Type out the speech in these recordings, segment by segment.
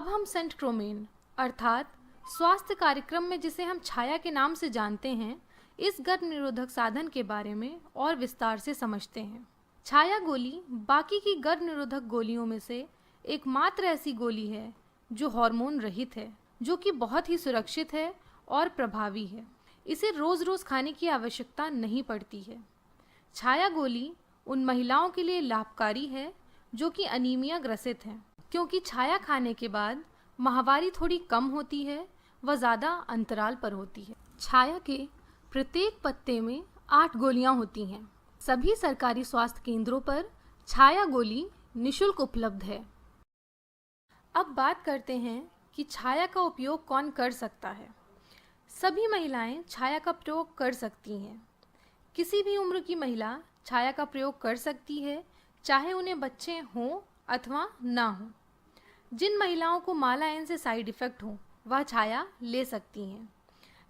अब हम सेंटक्रोमेन अर्थात स्वास्थ्य कार्यक्रम में जिसे हम छाया के नाम से जानते हैं, इस गर्भ निरोधक साधन के बारे में और विस्तार से समझते हैं। छाया गोली बाकी की गर्भ निरोधक गोलियों में से एकमात्र ऐसी गोली है जो हार्मोन रहित है, जो कि बहुत ही सुरक्षित है और प्रभावी है। इसे रोज रोज खाने की आवश्यकता नहीं पड़ती है। छाया गोली उन महिलाओं के लिए लाभकारी है जो कि अनीमिया ग्रसित हैं, क्योंकि छाया खाने के बाद माहवारी थोड़ी कम होती है व ज़्यादा अंतराल पर होती है। छाया के प्रत्येक पत्ते में 8 गोलियां होती हैं। सभी सरकारी स्वास्थ्य केंद्रों पर छाया गोली निःशुल्क उपलब्ध है। अब बात करते हैं कि छाया का उपयोग कौन कर सकता है। सभी महिलाएं छाया का प्रयोग कर सकती हैं। किसी भी उम्र की महिला छाया का प्रयोग कर सकती है, चाहे उन्हें बच्चे हों अथवा ना हों। जिन महिलाओं को मालाएन से साइड इफ़ेक्ट हो वह छाया ले सकती हैं।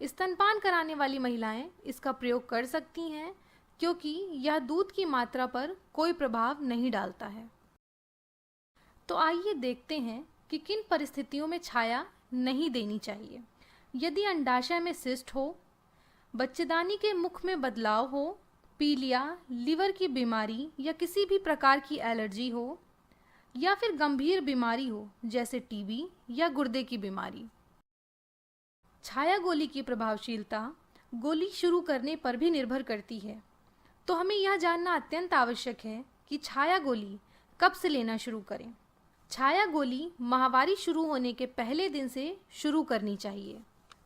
स्तनपान कराने वाली महिलाएं इसका प्रयोग कर सकती हैं, क्योंकि यह दूध की मात्रा पर कोई प्रभाव नहीं डालता है। तो आइए देखते हैं कि किन परिस्थितियों में छाया नहीं देनी चाहिए। यदि अंडाशय में सिस्ट हो, बच्चेदानी के मुख में बदलाव हो, पीलिया, लीवर की बीमारी या किसी भी प्रकार की एलर्जी हो, या फिर गंभीर बीमारी हो जैसे टीबी या गुर्दे की बीमारी। छाया गोली की प्रभावशीलता गोली शुरू करने पर भी निर्भर करती है, तो हमें यह जानना अत्यंत आवश्यक है कि छाया गोली कब से लेना शुरू करें। छाया गोली माहवारी शुरू होने के पहले दिन से शुरू करनी चाहिए।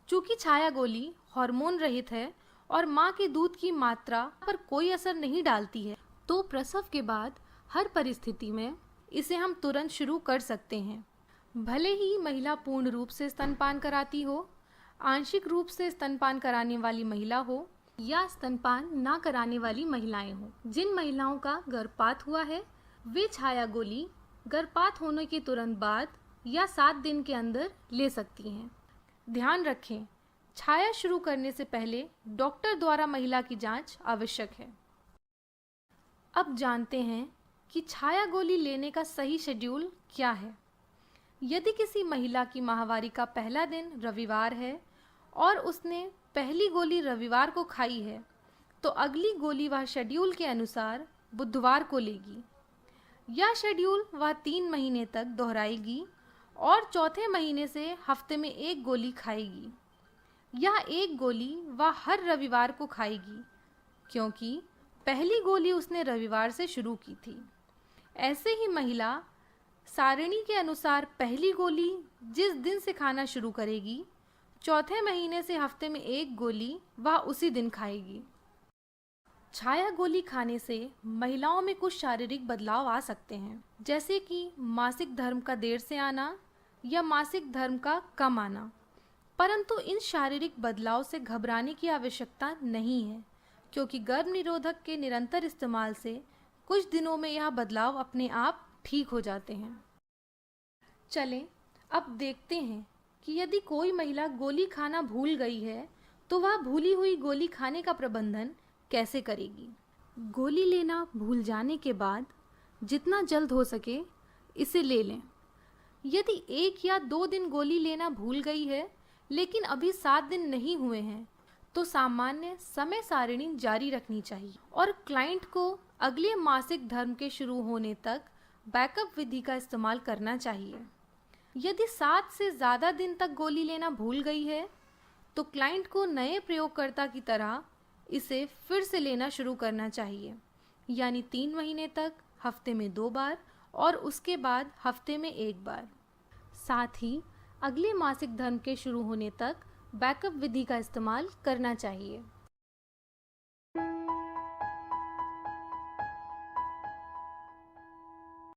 चूँकि छाया गोली हार्मोन रहित है और माँ के दूध की मात्रा पर कोई असर नहीं डालती है, तो प्रसव के बाद हर परिस्थिति में इसे हम तुरंत शुरू कर सकते हैं। भले ही महिला पूर्ण रूप से स्तनपान कराती हो, आंशिक रूप से स्तनपान कराने वाली महिला हो या स्तनपान ना कराने वाली महिलाएं हो। जिन महिलाओं का गर्भपात हुआ है वे छाया गोली गर्भपात होने के तुरंत बाद या 7 दिन के अंदर ले सकती हैं। ध्यान रखें, छाया शुरू करने से पहले डॉक्टर द्वारा महिला की जांच आवश्यक है। अब जानते हैं कि छाया गोली लेने का सही शेड्यूल क्या है। यदि किसी महिला की माहवारी का पहला दिन रविवार है और उसने पहली गोली रविवार को खाई है, तो अगली गोली वह शेड्यूल के अनुसार बुधवार को लेगी। यह शेड्यूल वह 3 महीने तक दोहराएगी और चौथे महीने से हफ्ते में 1 गोली खाएगी। यह 1 गोली वह हर रविवार को खाएगी, क्योंकि पहली गोली उसने रविवार से शुरू की थी। ऐसे ही महिला सारिणी के अनुसार पहली गोली जिस दिन से खाना शुरू करेगी, चौथे महीने से हफ्ते में 1 गोली वह उसी दिन खाएगी। छाया गोली खाने से महिलाओं में कुछ शारीरिक बदलाव आ सकते हैं, जैसे कि मासिक धर्म का देर से आना या मासिक धर्म का कम आना। परंतु इन शारीरिक बदलाव से घबराने की आवश्यकता नहीं है, क्योंकि गर्भ निरोधक के निरंतर इस्तेमाल से कुछ दिनों में यह बदलाव अपने आप ठीक हो जाते हैं। चलें अब देखते हैं कि यदि कोई महिला गोली खाना भूल गई है तो वह भूली हुई गोली खाने का प्रबंधन कैसे करेगी। गोली लेना भूल जाने के बाद जितना जल्द हो सके इसे ले लें। यदि 1 या 2 दिन गोली लेना भूल गई है लेकिन अभी 7 दिन नहीं हुए हैं, तो सामान्य समय सारिणी जारी रखनी चाहिए और क्लाइंट को अगले मासिक धर्म के शुरू होने तक बैकअप विधि का इस्तेमाल करना चाहिए। यदि 7 से ज़्यादा दिन तक गोली लेना भूल गई है, तो क्लाइंट को नए प्रयोगकर्ता की तरह इसे फिर से लेना शुरू करना चाहिए, यानी 3 महीने तक हफ्ते में 2 बार और उसके बाद हफ्ते में 1 बार। साथ ही अगले मासिक धर्म के शुरू होने तक बैकअप विधि का इस्तेमाल करना चाहिए।